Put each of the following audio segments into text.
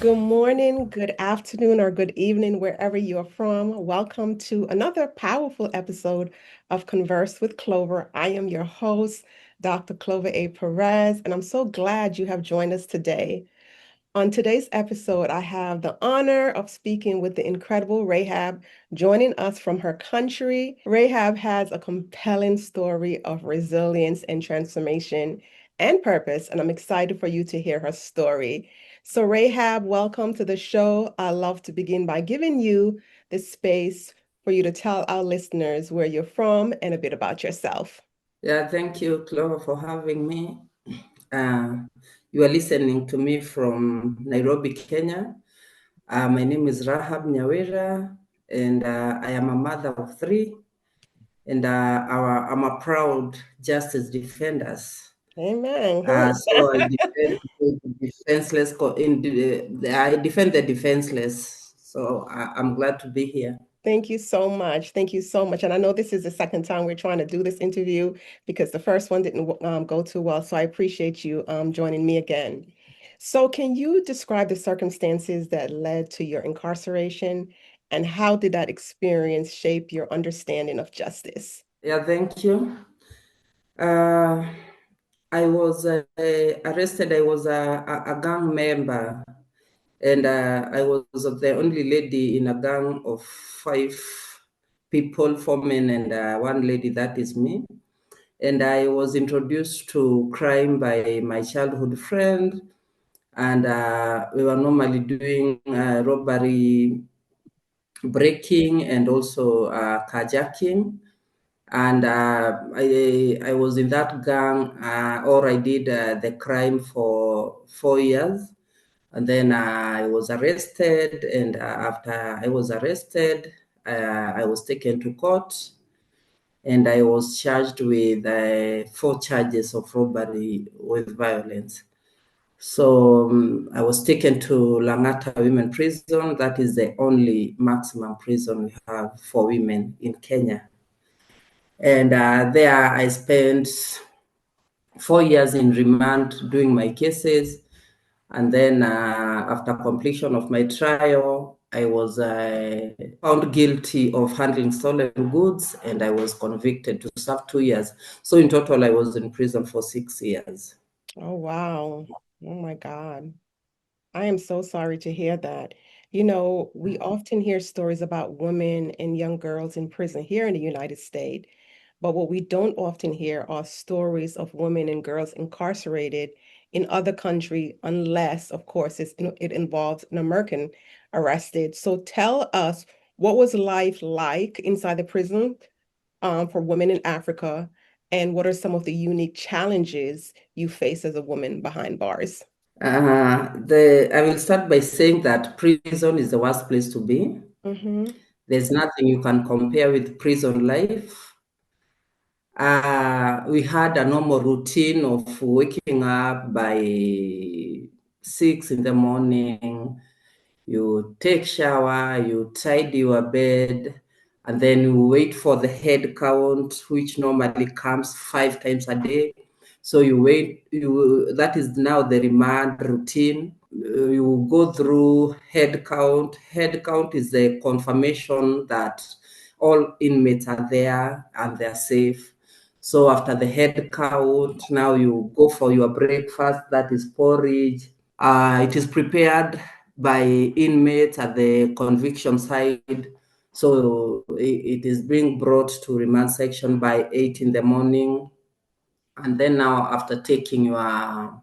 Good morning, good afternoon, or good evening, wherever you are from. Welcome to another powerful episode of Converse with Clover. I am your host, Dr. Clover A. Perez, and I'm so glad you have joined us today. On today's episode, I have the honor of speaking with the incredible Rahab, joining us from her country. Rahab has a compelling story of resilience and transformation and purpose, and I'm excited for you to hear her story. So, Rahab, welcome to the show. I love to begin by giving you the space for you to tell our listeners where you're from and a bit about yourself. Yeah, thank you, Clover, for having me. Uh, you are listening to me from Nairobi, Kenya. My name is Rahab Nyawira, and I am a mother of three, and I'm a proud justice defenders. Amen. So I defend the defenseless. I defend the defenseless. So I'm glad to be here. Thank you so much. Thank you so much. And I know this is the second time we're trying to do this interview because the first one didn't go too well. So I appreciate you joining me again. So can you describe the circumstances that led to your incarceration and how did that experience shape your understanding of justice? Yeah, thank you. Uh, I was arrested. I was a gang member, and I was the only lady in a gang of 5 people, 4 men and one lady. That is me. And I was introduced to crime by my childhood friend, and we were normally doing robbery, breaking, and also carjacking. And I was in that gang, or I did the crime for 4 years. And then I was arrested, and after I was arrested, I was taken to court, and I was charged with 4 charges of robbery with violence. So I was taken to Langata Women Prison. That is the only maximum prison we have for women in Kenya. And there I spent 4 years in remand doing my cases. And then after completion of my trial, I was found guilty of handling stolen goods, and I was convicted to serve 2 years. So in total, I was in prison for 6 years. Oh, wow. Oh my God. I am so sorry to hear that. We often hear stories about women and young girls in prison here in the United States, but what we don't often hear are stories of women and girls incarcerated in other countries, unless, of course, it involves an American arrested. So tell us, what was life like inside the prison, for women in Africa, and what are some of the unique challenges you face as a woman behind bars? I will start by saying that prison is the worst place to be. Mm-hmm. There's nothing you can compare with prison life. We had a normal routine of waking up by 6 in the morning. You take shower, you tidy your bed, and then you wait for the head count, which normally comes 5 times a day. So you wait. That is now the remand routine. You go through head count. Head count is the confirmation that all inmates are there and they're safe. So after the head count, now you go for your breakfast. That is porridge. It is prepared by inmates at the conviction side. So it is being brought to remand section by 8 in the morning. And then now, after taking your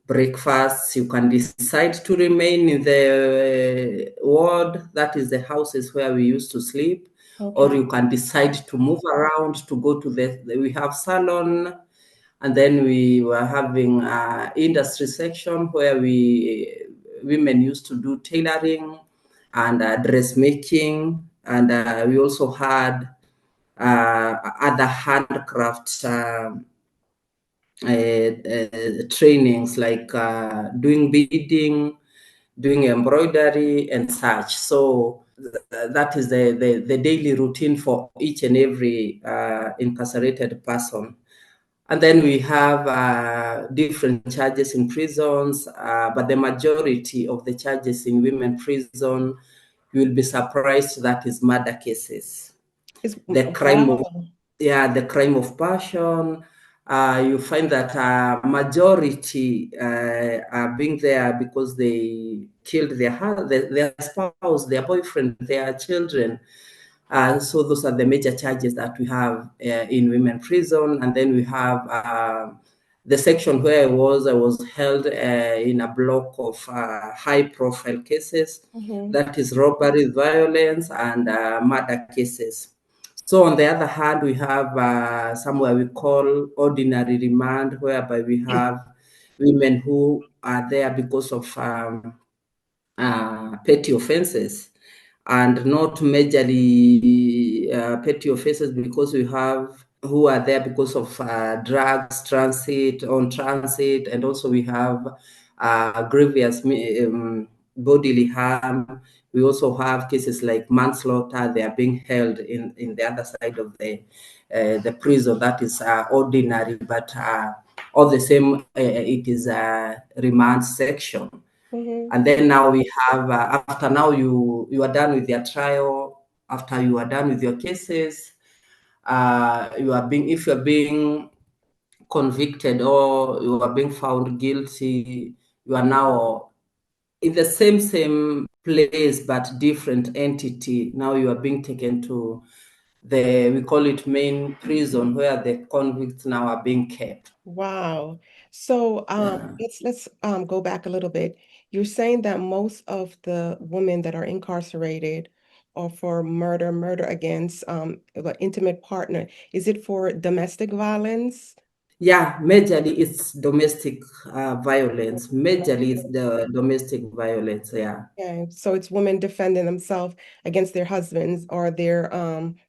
breakfast, you can decide to remain in the ward. That is the houses where we used to sleep. Or Okay. you can decide to move around to go to we have salon, and then we were having industry section where women used to do tailoring and dressmaking, and we also had other handcraft trainings like doing beading, doing embroidery and such. So that is the daily routine for each and every incarcerated person. And then we have different charges in prisons, but the majority of the charges in women prison, you will be surprised, that is murder cases. Is The crime of, wow. yeah, the crime of passion. You find that majority are being there because they killed their spouse, their boyfriend, their children. So those are the major charges that we have in women prison. And then we have the section where I was held in a block of high-profile cases. Mm-hmm. That is robbery, violence, and murder cases. So on the other hand, we have somewhere we call ordinary remand, whereby we have women who are there because of petty offenses, and not majorly petty offenses, because we have who are there because of drugs transit, on transit, and also we have grievous bodily harm. We also have cases like manslaughter. They are being held in the other side of the prison. That is ordinary, but all the same, it is a remand section. Mm-hmm. And then now we have after now you are done with your trial. After you are done with your cases, you are being if you are being convicted or you are being found guilty, you are now in the same place but different entity. Now you are being taken to we call it main prison, where the convicts now are being kept. Wow. So Yeah. let's go back a little bit. You're saying that most of the women that are incarcerated are for murder against the intimate partner. Is it for domestic violence? Yeah, majorly it's domestic violence. Majorly it's Domestic. the domestic violence. Yeah. Okay. So it's women defending themselves against their husbands or their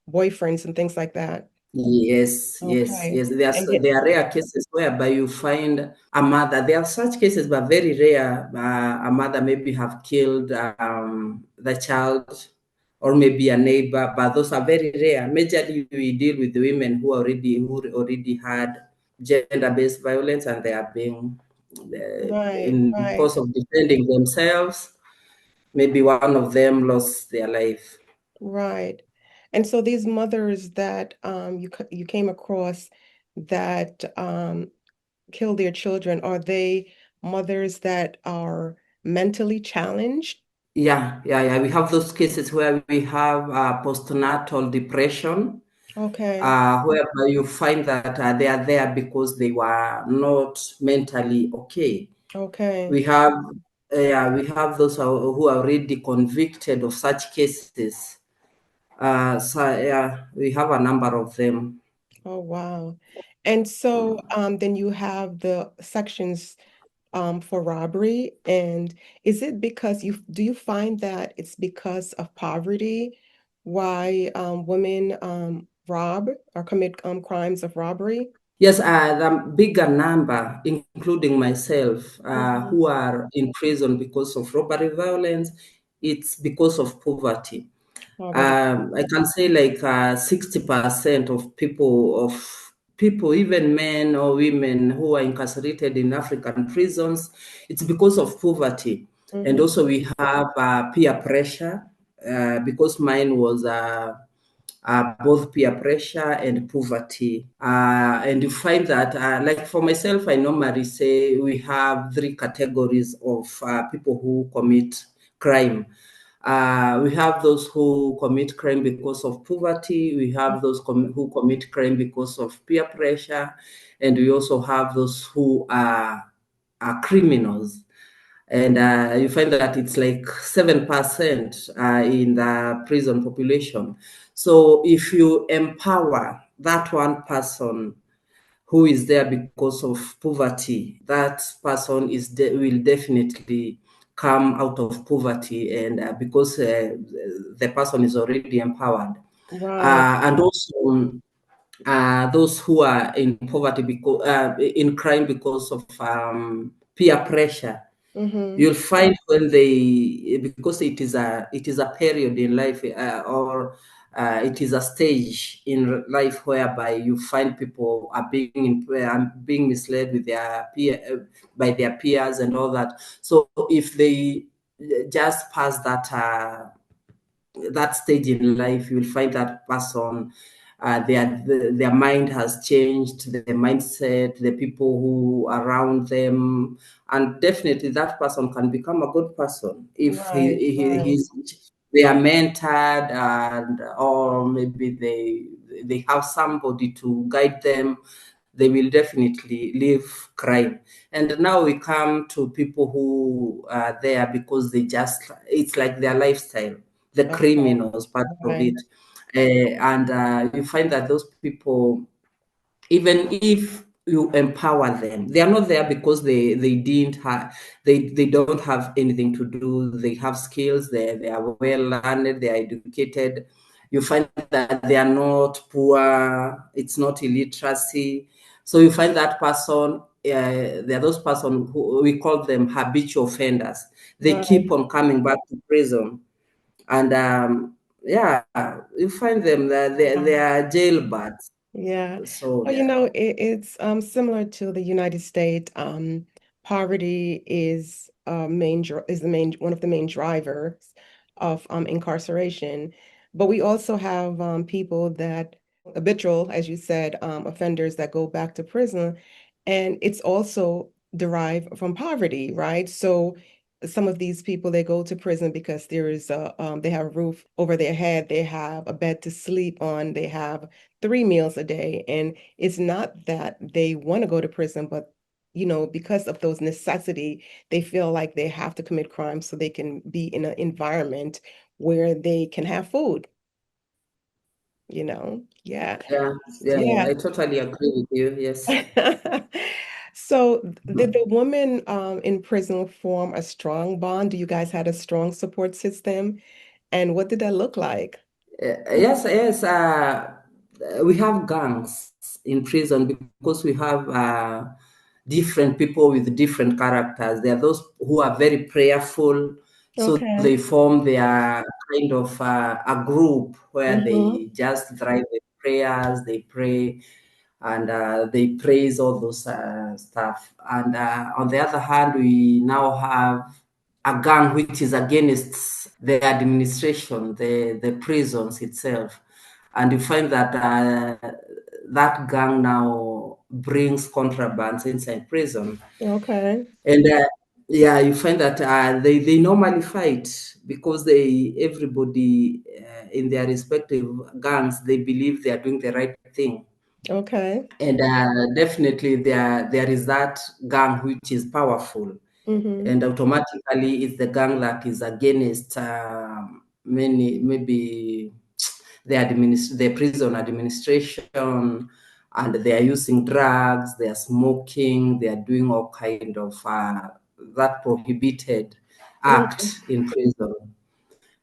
boyfriends and things like that. Yes, yes, Okay. yes. And yet, There are rare cases whereby you find a mother. There are such cases, but very rare. A mother maybe have killed the child, or maybe a neighbor. But those are very rare. Majorly, we deal with women who already had gender-based violence, and they are being right, in the right. course of defending themselves. Maybe one of them lost their life. Right. And so these mothers that you came across that kill their children, are they mothers that are mentally challenged? Yeah, yeah, yeah. We have those cases where we have postnatal depression, Okay. whereby you find that they are there because they were not mentally okay. Okay. We have, yeah, we have those who are already convicted of such cases. So yeah, we have a number of them. Oh, wow. And so then you have the sections for robbery. And is it because do you find that it's because of poverty why women rob or commit crimes of robbery? Yes, the bigger number, including myself, Mhm. who are in prison because of robbery violence, it's because of poverty. Poverty. I can say like 60% of people, even men or women who are incarcerated in African prisons, it's because of poverty. And Mm-hmm. also we have peer pressure, because mine was both peer pressure and poverty. And you find that, like for myself, I normally say we have three categories of people who commit crime. We have those who commit crime because of poverty. We have those who commit crime because of peer pressure. And we also have those who are criminals. And you find that it's like 7% in the prison population. So if you empower that one person who is there because of poverty, that person will definitely come out of poverty, and because the person is already empowered. Right. And also those who are in poverty because in crime because of peer pressure, Mm-hmm. you'll find when they, because it is a period in life, or it is a stage in life whereby you find people are being misled with their by their peers and all that. So if they just pass that stage in life, you will find that person, their mind has changed, the mindset, the people who are around them, and definitely that person can become a good person if Right, right. they are mentored, and or maybe they have somebody to guide them. They will definitely leave crime. And now we come to people who are there because it's like their lifestyle, the Okay, criminals part of right. it. And you find that those people, even if you empower them, they are not there because they didn't have they don't have anything to do. They have skills, they are well learned, they are educated. You find that they are not poor, it's not illiteracy. So you find that person, there are those person who we call them habitual offenders. They Right. keep on coming back to prison. And yeah, you find them that they Wow. are jailbirds. Yeah. So Well, yeah. it's similar to the United States. Poverty is is the main one of the main drivers of incarceration. But we also have people that habitual, as you said, offenders that go back to prison, and it's also derived from poverty, right? So some of these people they go to prison because there is a they have a roof over their head, they have a bed to sleep on, they have 3 meals a day. And it's not that they want to go to prison, but because of those necessity, they feel like they have to commit crime so they can be in an environment where they can have food, Yeah. Yeah, yeah, Yeah. I totally agree with you. Yes. So did the woman in prison form a strong bond? Do you guys had a strong support system? And what did that look like? Yes, yes. We have gangs in prison because we have different people with different characters. There are those who are very prayerful, so Okay. they form their kind of a group where Mm-hmm. they just drive with prayers, they pray, and they praise all those stuff. And on the other hand, we now have a gang which is against the administration, the prisons itself. And you find that that gang now brings contrabands inside prison. Okay. And yeah, you find that they normally fight because everybody in their respective gangs, they believe they are doing the right thing. Okay. And definitely there is that gang which is powerful, Mm-hmm. and automatically it's the gang that is against many, maybe the prison administration, and they are using drugs, they are smoking, they are doing all kind of that prohibited Mm. act in prison.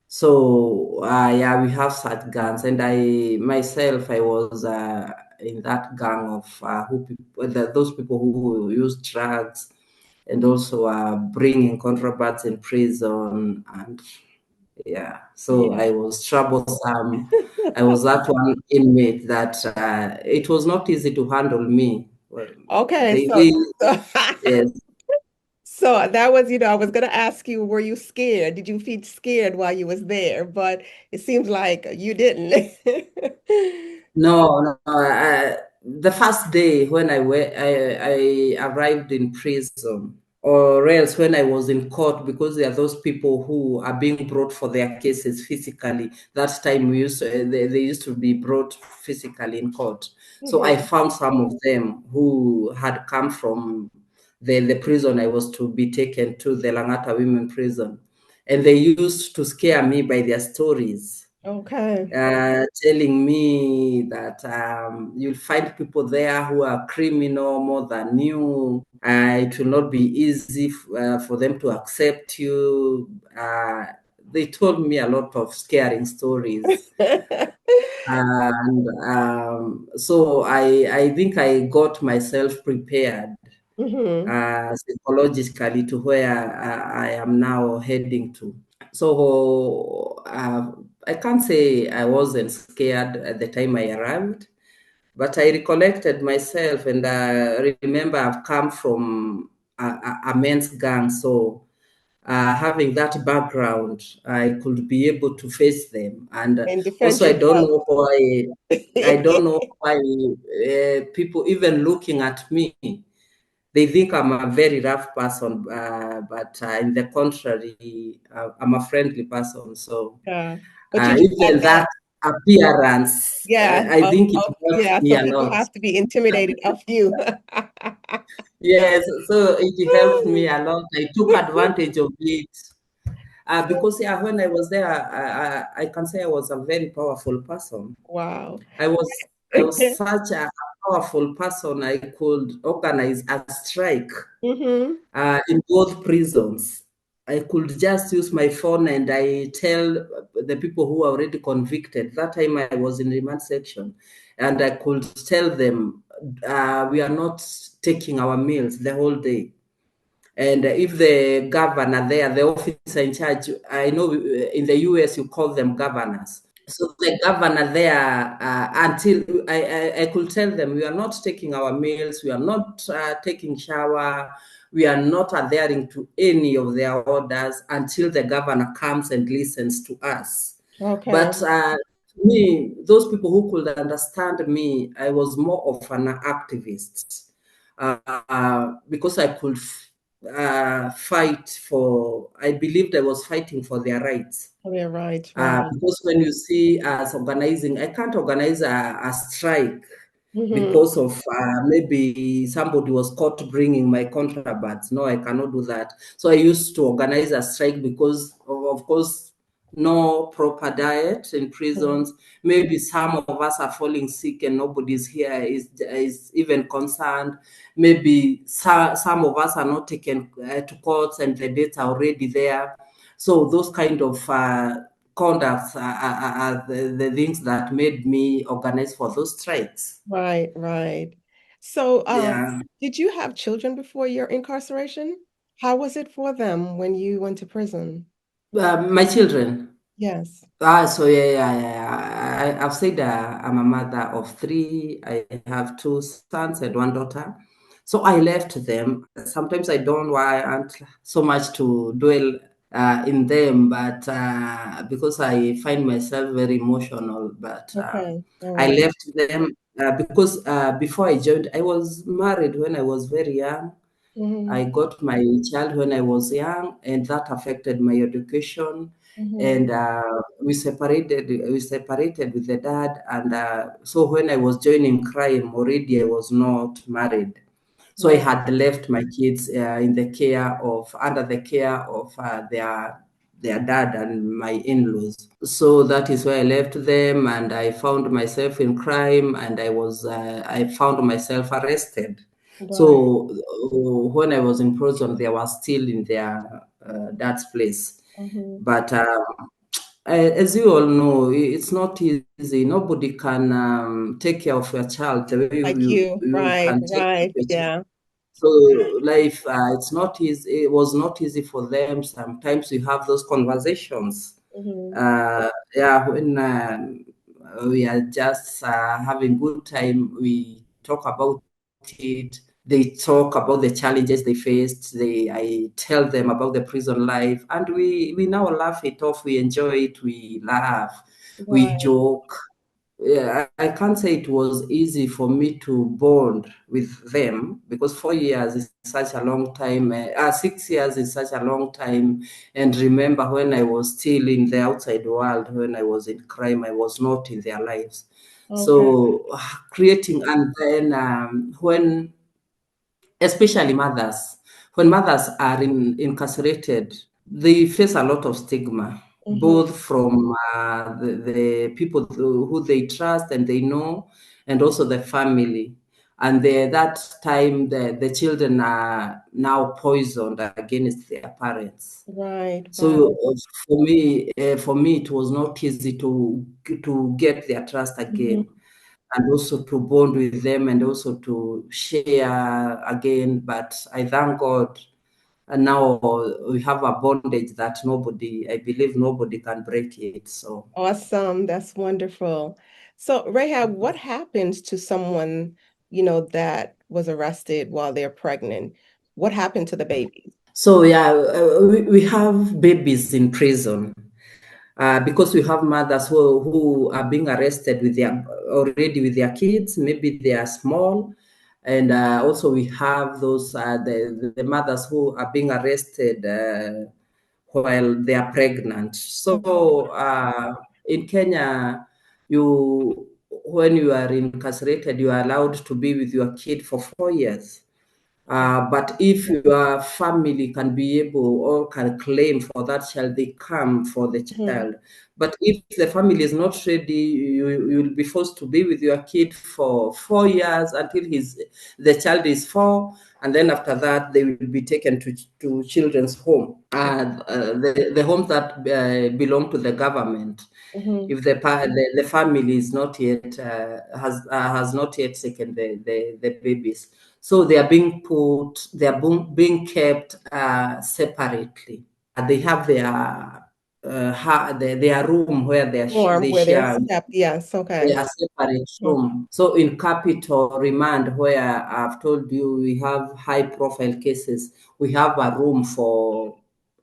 So yeah, we have such gangs, and I myself I was in that gang of those people who use drugs and also bringing contrabands in prison, and yeah, so Yeah. I was troublesome. I was that one inmate that it was not easy to handle me. Well, Okay, so they yes. so that was, I was gonna ask you, were you scared? Did you feel scared while you was there? But it seems like you didn't. No, no. The first day when I arrived in prison, or else when I was in court, because there are those people who are being brought for their cases physically. That time they used to be brought physically in court. So I Mhm. found some of them who had come from the prison I was to be taken to, the Langata Women Prison, and they used to scare me by their stories, Okay. telling me that you'll find people there who are criminal more than you. It will not be easy for them to accept you. They told me a lot of scaring stories. And so I think I got myself prepared Hmm. psychologically to where I am now heading to. So I can't say I wasn't scared at the time I arrived, but I recollected myself, and I remember I've come from a men's gang, so having that background, I could be able to face them. And And defend also, I don't yourself. know why. I don't know why people even looking at me, they think I'm a very rough person, but in the contrary, I'm a friendly person. So Yeah. But you just have even that, that appearance, yeah, I think it helped yeah, me some a people lot. have to be intimidated of you. Yes, so it helped me a lot. I took advantage of it. Because yeah, when I was there, I can say I was a very powerful person. Wow. I was I was such a powerful person. I could organize a strike in both prisons. I could just use my phone and I tell the people who are already convicted. That time I was in remand section, and I could tell them we are not taking our meals the whole day. And if the governor there, the officer in charge, I know in the US you call them governors. So the governor there, until I could tell them, we are not taking our meals, we are not taking shower, we are not adhering to any of their orders until the governor comes and listens to us. Okay. But me, those people who could understand me, I was more of an activist because I could fight for, I believed I was fighting for their rights. Oh, yeah, right, right. Because when you see us organizing, I can't organize a strike Mm-hmm. because of maybe somebody was caught bringing my contrabands. No, I cannot do that. So I used to organize a strike because, of course, no proper diet in prisons. Maybe some of us are falling sick and nobody's here is even concerned. Maybe some of us are not taken to courts and the dates are already there. So those kind of conducts are the things that made me organize for those strikes. Right, right. So, Yeah. did you have children before your incarceration? How was it for them when you went to prison? My children. Yes. So yeah. I've said I'm a mother of three. I have two sons and one daughter. So I left them. Sometimes I don't want so much to dwell in them, but because I find myself very emotional, but Okay. All I right. left them because before I joined, I was married when I was very young. Mm-hmm. I got my child when I was young, and that affected my education. Mm-hmm. And we separated. We separated with the dad, and so when I was joining crime, already I was not married. So I Right. had left my kids in the care of under the care of their dad and my in-laws. So that is where I left them, and I found myself in crime, and I found myself arrested. Right. So when I was in prison, they were still in their dad's place. Mm-hmm. But as you all know, it's not easy. Nobody can take care of your child the way Like you. you Right, can take care of right. your child. Yeah. So life, it's not easy. It was not easy for them. Sometimes we have those conversations. Mm-hmm. Yeah, when we are just having good time, we talk about it. They talk about the challenges they faced. I tell them about the prison life, and we now laugh it off. We enjoy it. We laugh. We Right. joke. Yeah, I can't say it was easy for me to bond with them because 4 years is such a long time. 6 years is such a long time. And remember, when I was still in the outside world, when I was in crime, I was not in their lives. Okay. So creating, and then when especially mothers. When mothers are incarcerated, they face a lot of stigma, Mm-hmm. both from the people who they trust and they know, and also the family. And that time, the children are now poisoned against their parents. Right, So right. for me, it was not easy to get their trust Mm-hmm. again, and also to bond with them and also to share again. But I thank God And now we have a bondage that I believe nobody can break it. So Awesome. That's wonderful. So, Rahab, what happens to someone, that was arrested while they're pregnant? What happened to the baby? so yeah, we have babies in prison. Because we have mothers who are being arrested with their already with their kids, maybe they are small, and also we have those the mothers who are being arrested while they are pregnant. So Mhm. in Kenya, you when you are incarcerated, you are allowed to be with your kid for 4 years. But if your family can be able or can claim for that child, they come for the Mhm. child. But if the family is not ready, you will be forced to be with your kid for 4 years until the child is 4, and then after that they will be taken to children's home, the homes that belong to the government. Mhm. If the family is not yet has not yet taken the babies, so they are being kept separately. They have their room where Form they where they're share. stepped. Yes, They okay. are separate Mhm. room. So in capital remand, where I've told you we have high profile cases, we have a room for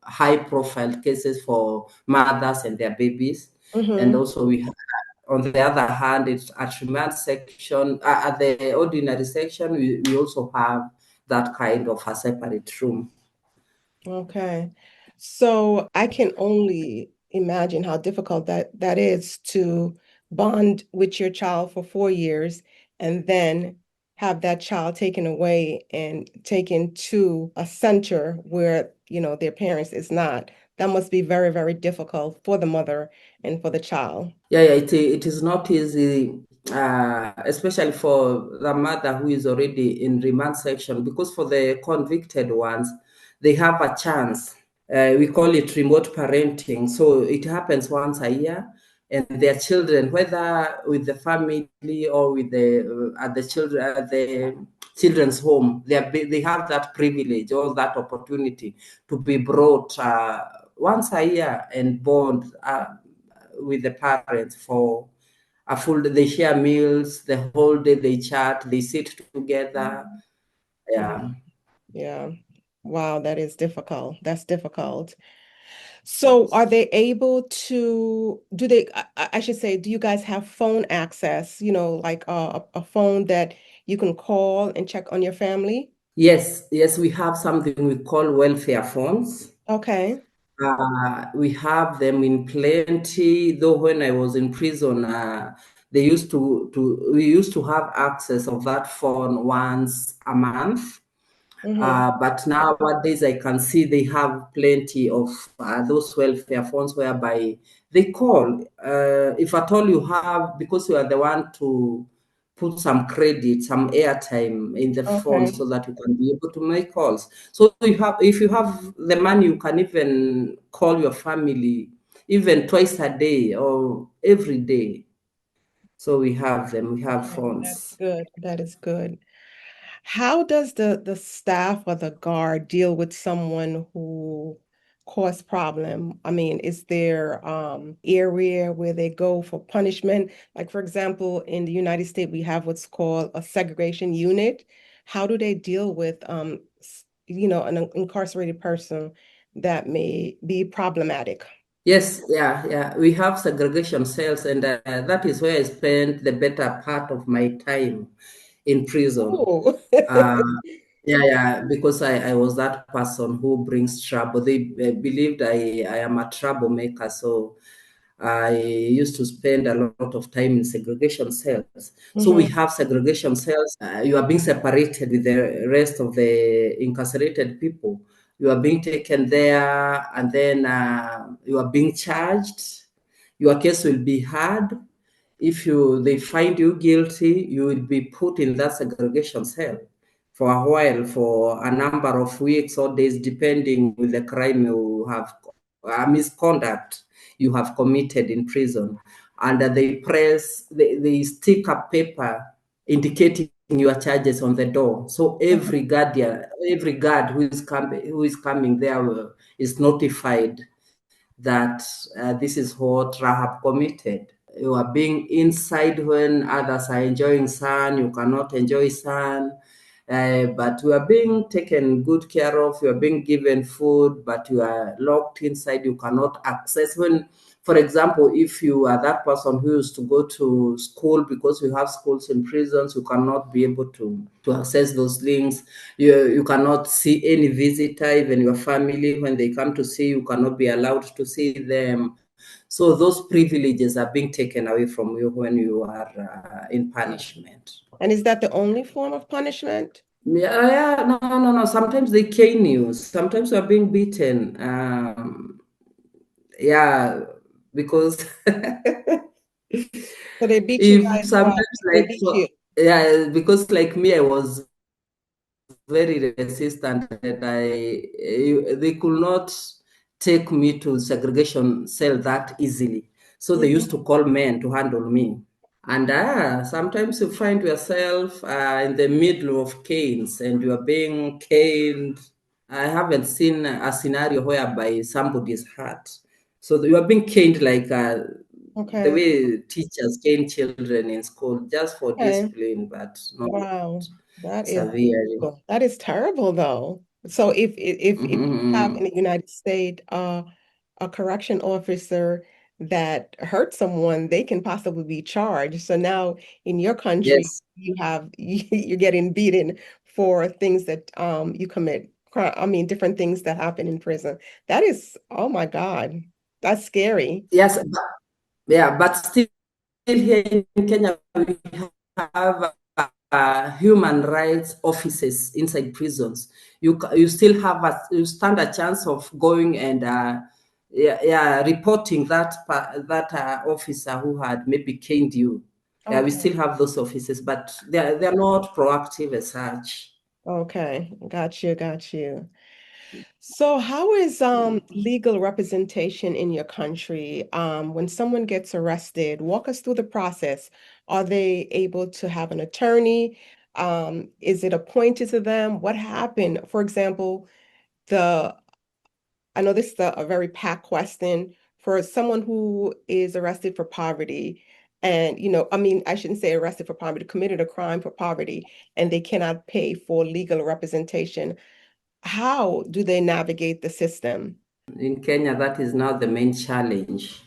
high profile cases for mothers and their babies. And Mhm. also on the other hand, it's at remand section, at the ordinary section, we also have that kind of a separate room. Okay. So I can only imagine how difficult that is to bond with your child for 4 years and then have that child taken away and taken to a center where, their parents is not. That must be very, very difficult for the mother and for the child. Yeah, it is not easy, especially for the mother who is already in remand section, because for the convicted ones, they have a chance. We call it remote parenting. So it happens once a year, and their children, whether with the family or with the children's home, they have that privilege or that opportunity to be brought once a year and bond with the parents for a full day. They share meals the whole day, they chat, they sit together. Yeah. Yeah. Yeah. Wow, that is difficult. That's difficult. So are they able to, I should say, do you guys have phone access, like a phone that you can call and check on your family? Yes, we have something we call welfare phones. Okay. We have them in plenty, though when I was in prison, they used we used to have access of that phone once a month. Mm-hmm. But nowadays, I can see they have plenty of those welfare phones whereby they call. If at all you have, because you are the one to put some credit, some airtime in the phone Okay. so that you can be able to make calls. So if you have the money, you can even call your family even twice a day or every day. So we have them, we have Okay. That's phones. good. That is good. How does the staff or the guard deal with someone who cause problem? I mean, is there area where they go for punishment? Like for example, in the United States, we have what's called a segregation unit. How do they deal with an incarcerated person that may be problematic? Yes, yeah. We have segregation cells, and that is where I spent the better part of my time in prison. Oh, Uh, yeah, because I was that person who brings trouble. They believed I am a troublemaker, so I used to spend a lot of time in segregation cells. So we hmm. have segregation cells. You are being separated with the rest of the incarcerated people. You are being taken there, and then you are being charged. Your case will be heard. If they find you guilty, you will be put in that segregation cell for a while, for a number of weeks or days, depending with the crime you have, misconduct you have committed in prison. And they stick a paper indicating your charges on the door. So every guardian, every guard who is coming there is notified that this is what Rahab committed. You are being inside when others are enjoying sun, you cannot enjoy sun. But you are being taken good care of, you are being given food, but you are locked inside, you cannot access. When, for example, if you are that person who used to go to school, because we have schools in prisons, you cannot be able to access those links. You cannot see any visitor, even your family, when they come to see you, cannot be allowed to see them. So those privileges are being taken away from you when you are in punishment. And is that the only form of punishment? Yeah, yeah, no. Sometimes they cane you. Sometimes you are being beaten. Yeah, because So they beat you if guys what? sometimes They like beat you. so, yeah, because like me, I was very resistant, and they could not take me to segregation cell that easily. So they used Mhm. to call men to handle me. And sometimes you find yourself in the middle of canes and you are being caned. I haven't seen a scenario whereby somebody is hurt. So you are being caned like the Okay. way teachers cane children in school, just for Okay. discipline, but not Wow. That is severely. terrible. That is terrible though. So if you have in Mhm. the United States a correction officer that hurt someone, they can possibly be charged. So now in your country, Yes. you have you're getting beaten for things that you commit. I mean, different things that happen in prison. That is, oh my God, that's scary. Yes. Yeah, but still here in Kenya, we have human rights offices inside prisons. You still have you stand a chance of going and reporting that officer who had maybe caned you. Yeah, we Okay. still have those offices, but they're not proactive as such. Okay. Got you. Got you. So how is legal representation in your country? When someone gets arrested, walk us through the process. Are they able to have an attorney? Is it appointed to them? What happened? For example, the I know this is a very packed question for someone who is arrested for poverty. And, I mean, I shouldn't say arrested for poverty, committed a crime for poverty, and they cannot pay for legal representation. How do they navigate the system? In Kenya, that is now the main challenge.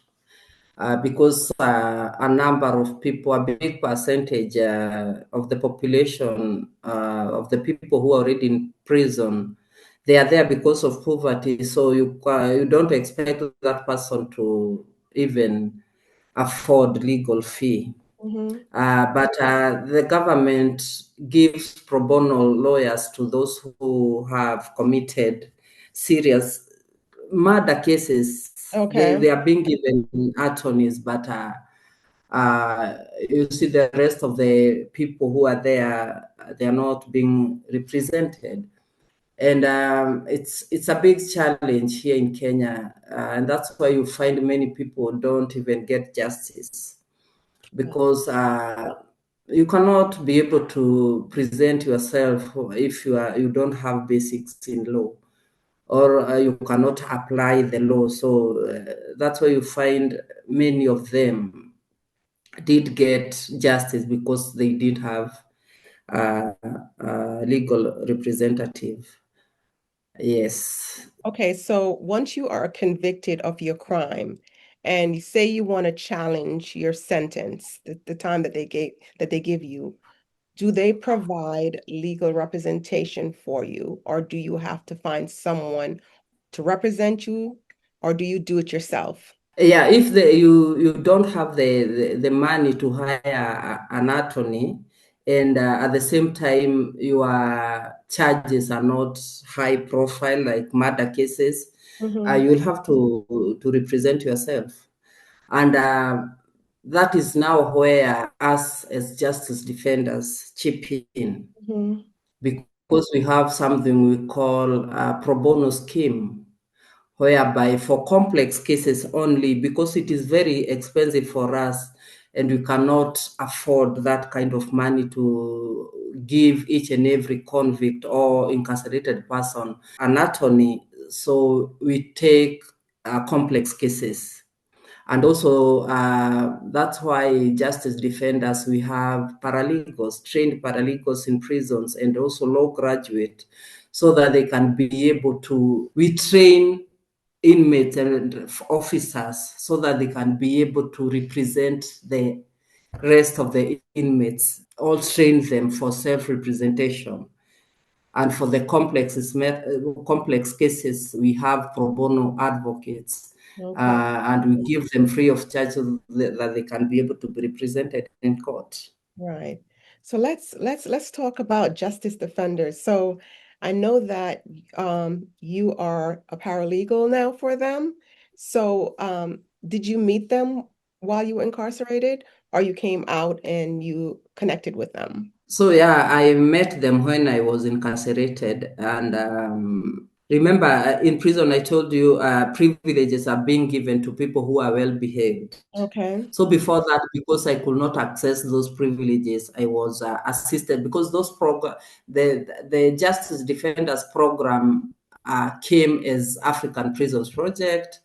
Because a number of people, a big percentage of the population of the people who are already in prison, they are there because of poverty. So you don't expect that person to even afford legal fee. Hmm. But the government gives pro bono lawyers to those who have committed serious murder cases. They Okay. are being given attorneys, but you see the rest of the people who are there, they are not being represented. And it's a big challenge here in Kenya, and that's why you find many people don't even get justice because you cannot be able to present yourself if you don't have basics in law, or you cannot apply the law. So that's why you find many of them did get justice because they did have a legal representative. Yes. Okay, so once you are convicted of your crime and you say you want to challenge your sentence, the time that they give you, do they provide legal representation for you, or do you have to find someone to represent you, or do you do it yourself? Yeah, if you don't have the money to hire an attorney, and at the same time your charges are not high profile like murder cases, Mm-hmm. you'll have to represent yourself, and that is now where us as justice defenders chip in, Mm-hmm. because we have something we call a pro bono scheme, whereby for complex cases only, because it is very expensive for us and we cannot afford that kind of money to give each and every convict or incarcerated person an attorney. So we take complex cases. And also, that's why justice defenders, we have paralegals, trained paralegals in prisons, and also law graduate, so that they can be able to, we train inmates and officers so that they can be able to represent the rest of the inmates, all train them for self-representation. And for the complex cases, we have pro bono advocates, Okay. and we give them free of charge so that they can be able to be represented in court. Right. So let's talk about justice defenders. So I know that you are a paralegal now for them. So did you meet them while you were incarcerated, or you came out and you connected with them? So yeah, I met them when I was incarcerated, and remember, in prison, I told you privileges are being given to people who are well behaved. Okay. So before that, because I could not access those privileges, I was assisted, because those the Justice Defenders Program came as African Prisons Project.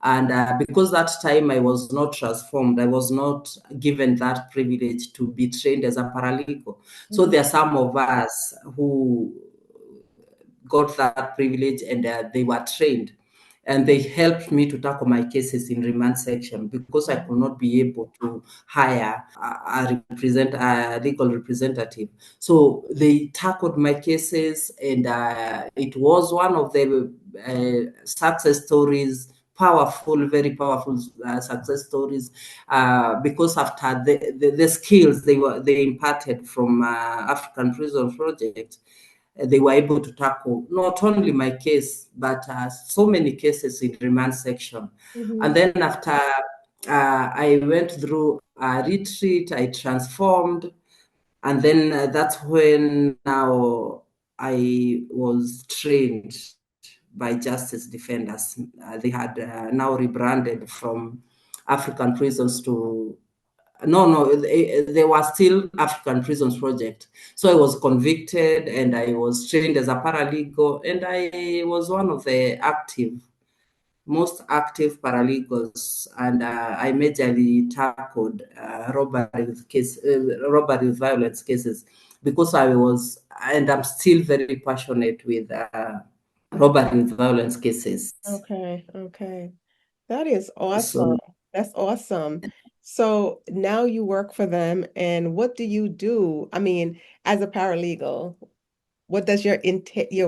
And because that time I was not transformed, I was not given that privilege to be trained as a paralegal. So Mhm. there are some of us who got that privilege, and they were trained, and they helped me to tackle my cases in remand section, because I could not be able to hire a legal representative. So they tackled my cases, and it was one of the success stories, powerful, very powerful success stories, because after the skills they imparted from African Prison Project, they were able to tackle not only my case, but so many cases in remand section. And Mhm. then after I went through a retreat, I transformed, and then that's when now I was trained by Justice Defenders. They had now rebranded from African Prisons to no, they were still African Prisons Project. So I was convicted, and I was trained as a paralegal, and I was one of the most active paralegals, and I majorly tackled robbery with violence cases, because I was, and I'm still very passionate with robbery with violence cases. Okay. Okay. That is awesome. So That's awesome. So now you work for them, and what do you do? I mean, as a paralegal, what does your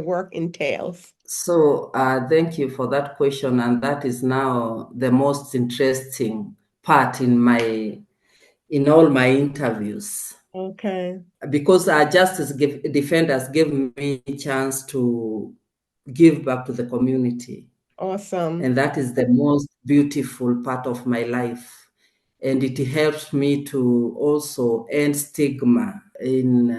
work entails? Thank you for that question, and that is now the most interesting part in all my interviews, Okay. because defenders give me a chance to give back to the community, Awesome. and that is the most beautiful part of my life. And it helps me to also end stigma in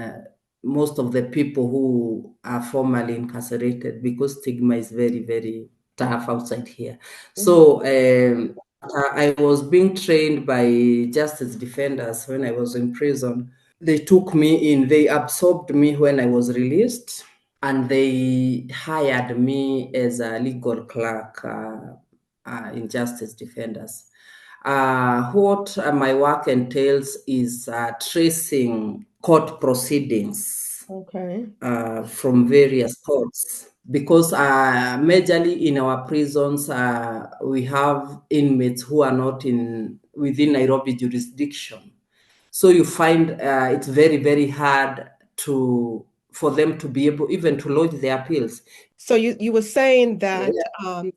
most of the people who are formerly incarcerated, because stigma is very, very tough outside here. Mhm. So I was being trained by justice defenders when I was in prison. They took me in, they absorbed me when I was released, and they hired me as a legal clerk in Justice Defenders. What my work entails is tracing court proceedings Okay. from various courts, because majorly in our prisons we have inmates who are not in within Nairobi jurisdiction. So you find it's very, very hard to for them to be able even to lodge their appeals. So you were saying that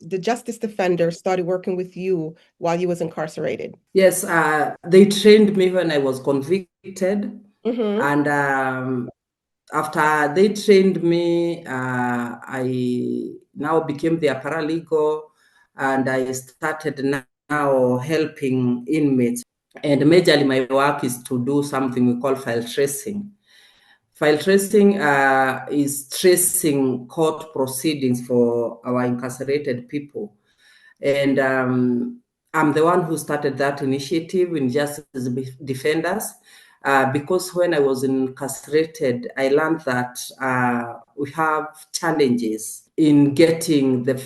the justice defender started working with you while you was incarcerated. Yes, they trained me when I was convicted, Mm-hmm. and after they trained me, I now became their paralegal, and I started now helping inmates. And majorly, my work is to do something we call file tracing. File tracing is tracing court proceedings for our incarcerated people. And I'm the one who started that initiative in Justice Defenders. Because when I was incarcerated, I learned that we have challenges in getting the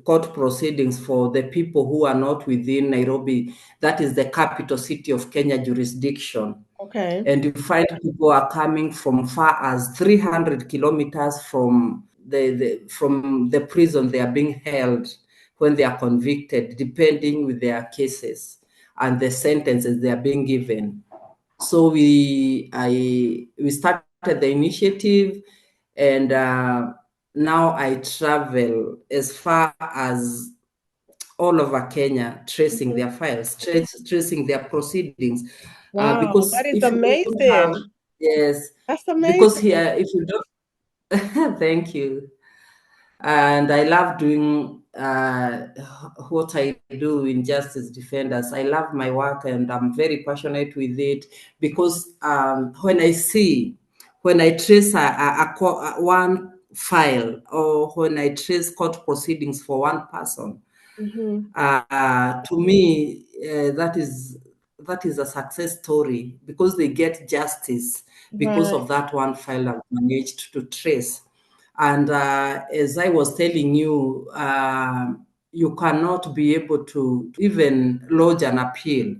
court proceedings for the people who are not within Nairobi, that is the capital city of Kenya jurisdiction. Okay. And you find people are coming from far as 300 kilometers from the prison they are being held when they are convicted, depending with their cases and the sentences they are being given. So we started the initiative, and now I travel as far as all over Kenya, tracing Mhm. their files, tracing their proceedings. Wow, that Because is if you don't have, amazing. yes, That's because amazing. here, if you don't, thank you. And I love doing what I do in Justice Defenders. I love my work and I'm very passionate with it because when I trace one file, or when I trace court proceedings for one person, Hmm. to me, that is a success story because they get justice because Right. of that one file I've managed to trace. And as I was telling you, you cannot be able to even lodge an appeal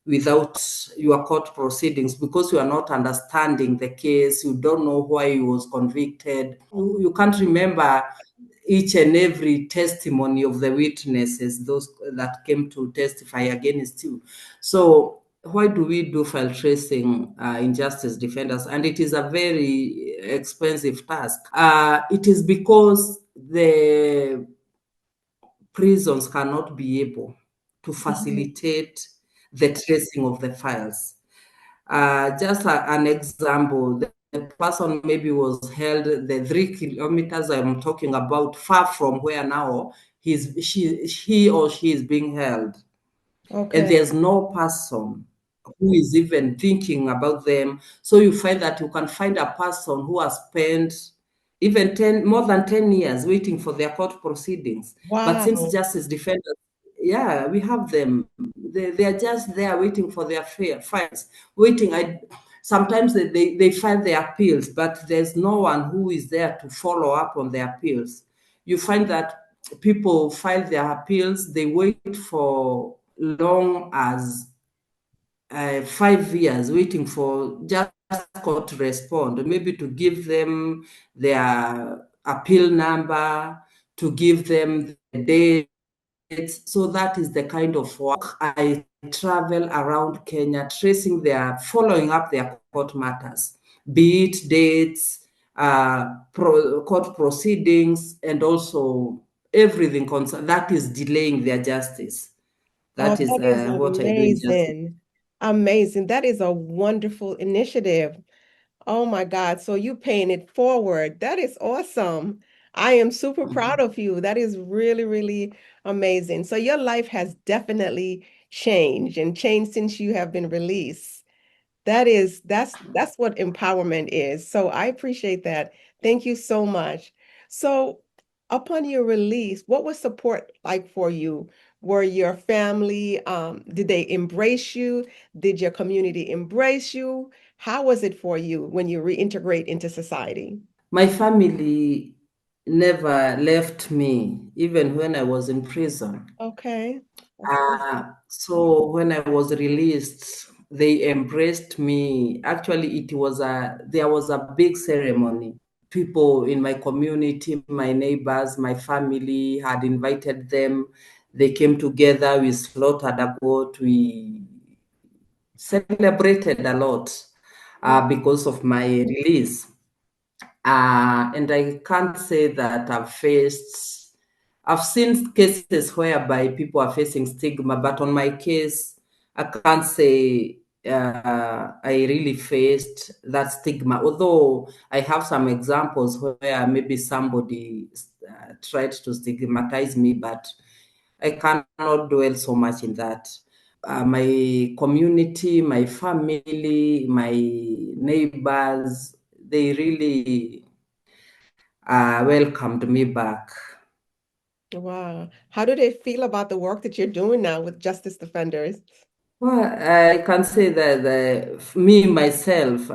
without your court proceedings because you are not understanding the case. You don't know why he was convicted. You can't remember each and every testimony of the witnesses, those that came to testify against you. So why do we do file tracing in Justice Defenders? And it is a very expensive task. It is because the prisons cannot be able to Mhm. facilitate the tracing of the files. Just an example, the person maybe was held the 3 kilometers I'm talking about, far from where now he or she is being held, and Okay. there's no person who is even thinking about them. So you find that you can find a person who has spent even 10 more than 10 years waiting for their court proceedings. But since Wow. justice defenders, yeah, we have them. They are just there waiting for their files, waiting. Sometimes they file their appeals, but there's no one who is there to follow up on their appeals. You find that people file their appeals, they wait for long as 5 years waiting for just court to respond, maybe to give them their appeal number, to give them the date. So that is the kind of work. I travel around Kenya, following up their court matters, be it dates, court proceedings, and also everything that is delaying their justice. Oh, That is that is what I do in justice. amazing. Amazing. That is a wonderful initiative. Oh my God. So you paying it forward. That is awesome. I am super proud of you. That is really, really amazing. So your life has definitely changed and changed since you have been released. That's what empowerment is. So I appreciate that. Thank you so much. So upon your release, what was support like for you? Were your family, did they embrace you? Did your community embrace you? How was it for you when you reintegrate into society? My family never left me, even when I was in prison. Okay. That's good. So when I was released, they embraced me. Actually, there was a big ceremony. People in my community, my neighbors, my family had invited them. They came together. We slaughtered a goat. We celebrated a lot because of my release. And I can't say that I've seen cases whereby people are facing stigma, but on my case, I can't say I really faced that stigma. Although I have some examples where maybe somebody tried to stigmatize me, but I cannot dwell so much in that. My community, my family, my neighbors, they really welcomed me back. Wow. How do they feel about the work that you're doing now with justice defenders? Well, I can say that me myself,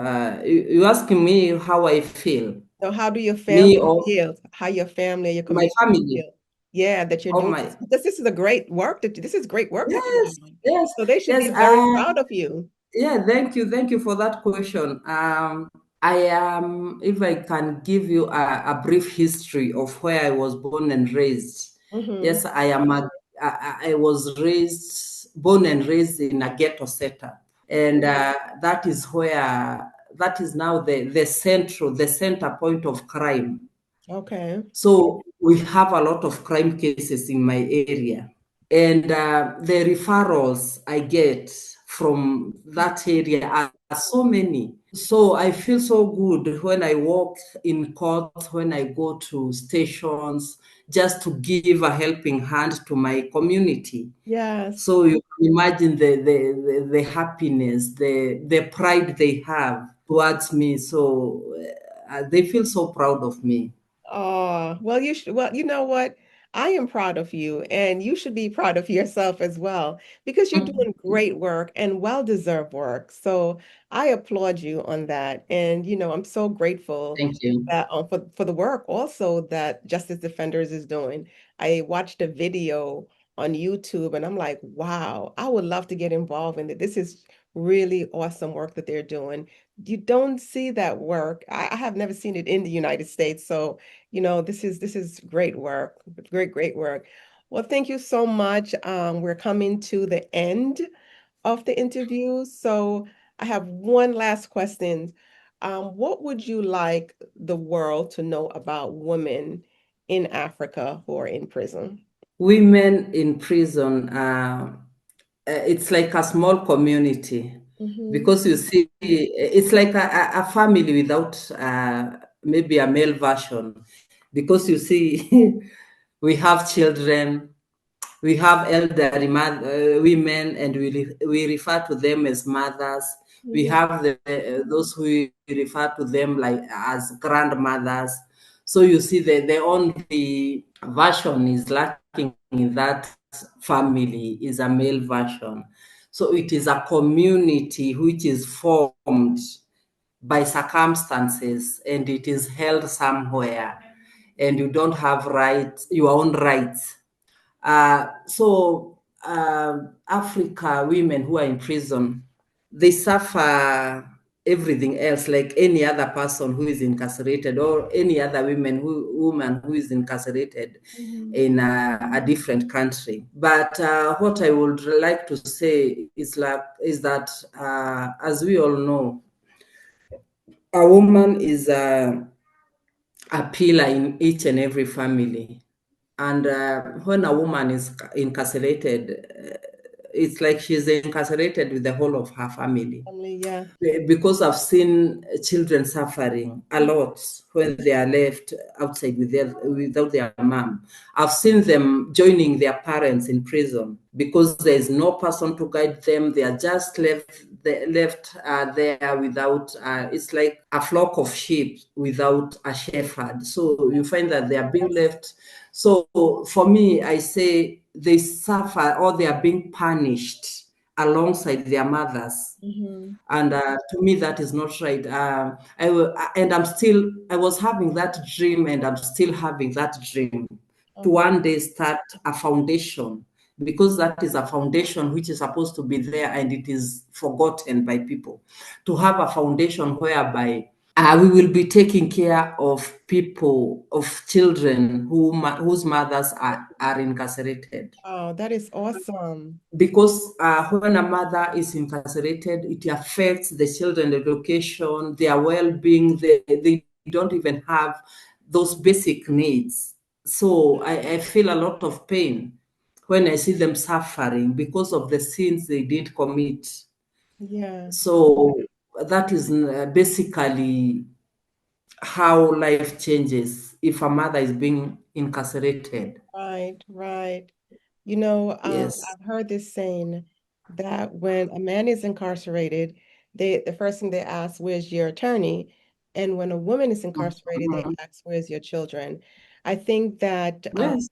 you asking me how I feel, So how do your me family or feel? How your family, your my community family feel? Yeah, that you're or doing my this because this is a great work this is great work that you're yes, doing. yes, So they should yes. be very proud of you. Yeah, thank you for that question. I am, if I can give you a brief history of where I was born and raised. Mm-hmm. Yes, I was born and raised in a ghetto setup, and that is where that is now the center point of crime. Okay. So we have a lot of crime cases in my area. And the referrals I get from that area are so many. So I feel so good when I walk in court, when I go to stations, just to give a helping hand to my community. Yes. So you can imagine the happiness, the pride they have towards me. So they feel so proud of me. Oh, well, well, you know what? I am proud of you, and you should be proud of yourself as well because you're doing great work and well-deserved work. So I applaud you on that. And, I'm so grateful Thank you. that for the work also that Justice Defenders is doing. I watched a video on YouTube and I'm like, wow, I would love to get involved in it. This is really awesome work that they're doing. You don't see that work. I have never seen it in the United States. So this is great work. Great work. Well, thank you so much. We're coming to the end of the interview. So I have one last question. What would you like the world to know about women in Africa who are in prison? Women in prison, it's like a small community Mm-hmm. because you see, it's like a family without maybe a male version. Because you see, we have children, we have elderly women, and we refer to them as mothers. We Yeah. have those who we refer to them like as grandmothers. So you see, the only version is lacking in that family is a male version. So it is a community which is formed by circumstances, and it is held somewhere, and you don't have rights, your own rights. Africa women who are in prison, they suffer everything else like any other person who is incarcerated, or any other woman who is incarcerated Mhm. in a different country. But what I would like to say is that as we all know, a woman is a pillar in each and every family. And when a woman is incarcerated, it's like she's incarcerated with the whole of her family. Family, yeah. Because I've seen children suffering a lot when they are left outside without their mom. I've seen them joining their parents in prison because there is no person to guide them. They are just left there without. It's like a flock of sheep without a shepherd. So you find that they are being left. So for me, I say they suffer or they are being punished alongside their mothers, Mm-hmm. and to me that is not right. I was having that dream, and I'm still having that dream to Okay. one day start a foundation, because that is a foundation which is supposed to be there and it is forgotten by people, to have a foundation whereby we will be taking care of people, of children whose mothers are incarcerated. Oh, that is awesome. Because when a mother is incarcerated, it affects the children education, their well-being. They don't even have those basic needs. So I feel a lot of pain when I see them suffering because of the sins they did commit. Yeah. So that is basically how life changes if a mother is being incarcerated. Right. Yes. I've heard this saying that when a man is incarcerated, the first thing they ask, "Where's your attorney?" And when a woman is incarcerated, they Mhm. ask, "Where's your children?" I think that Yes.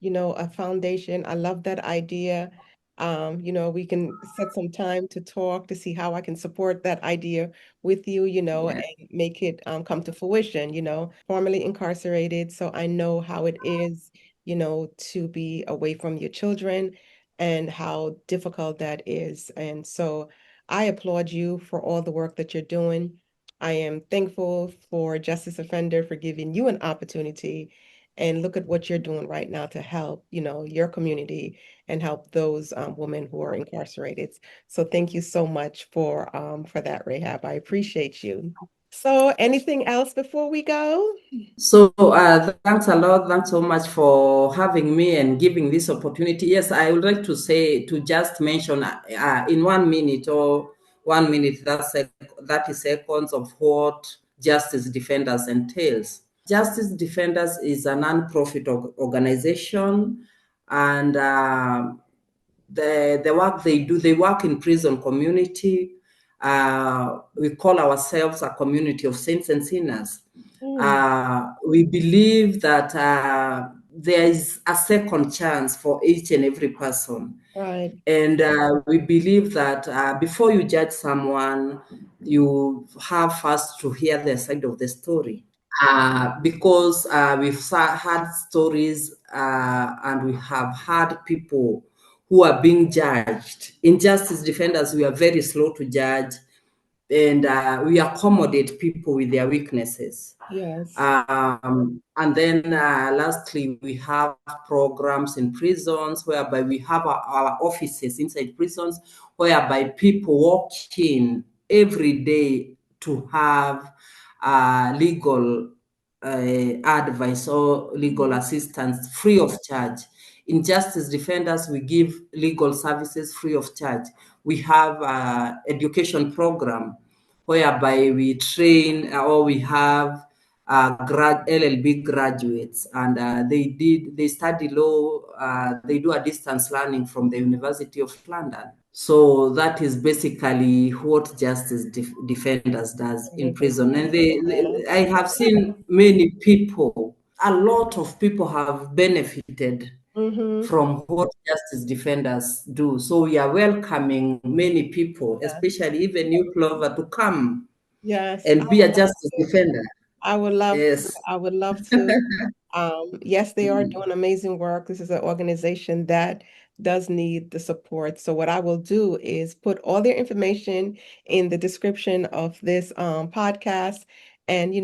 a foundation. I love that idea. We can set some time to talk to see how I can support that idea with you, Yeah. and make it come to fruition, formerly incarcerated, so I know how it is, to be away from your children and how difficult that is. And so I applaud you for all the work that you're doing. I am thankful for Justice Offender for giving you an opportunity. And look at what you're doing right now to help, your community and help those women who are incarcerated. So thank you so much for that, Rahab. I appreciate you. So anything else before we go? So thanks a lot. Thanks so much for having me and giving this opportunity. Yes, I would like to say to just mention in 1 minute or 1 minute, that is seconds of what Justice Defenders entails. Justice Defenders is a non-profit organization, and the work they do, they work in prison community. We call ourselves a community of saints and sinners. Mm, We believe that there is a second chance for each and every person. right. And we believe that before you judge someone, you have first to hear their side of the story. Because had stories and we have had people who are being judged. In Justice Defenders, we are very slow to judge, and we accommodate people with their weaknesses. Yes. And then lastly, we have programs in prisons whereby we have our offices inside prisons, whereby people walk in every day to have legal advice or legal Mhm. assistance free of charge. In Justice Defenders, we give legal services free of charge. We have education program whereby we train or we have LLB graduates, and they study law. They do a distance learning from the University of London. So that is basically what Justice Defenders does in Wonderful. prison. And I Yes. have seen many people, a lot of people have benefited Mm-hmm. from what Justice Defenders do. So we are welcoming many people, Yes. especially even you, Clover, to come Yes. I and be would a love Justice to. Defender. I would love to. Yes. I would love to. Yes, they are doing amazing work. This is an organization that does need the support. So what I will do is put all their information in the description of this podcast and,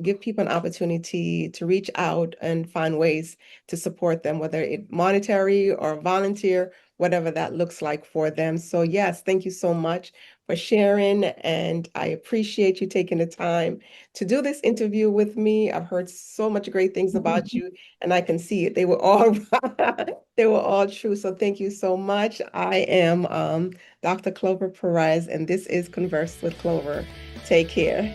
give people an opportunity to reach out and find ways to support them, whether it monetary or volunteer, whatever that looks like for them. So yes, thank you so much for sharing, and I appreciate you taking the time to do this interview with me. I've heard so much great things about you, and I can see it. They were all they were all true. So thank you so much. I am Dr. Clover Perez, and this is Converse with Clover. Take care.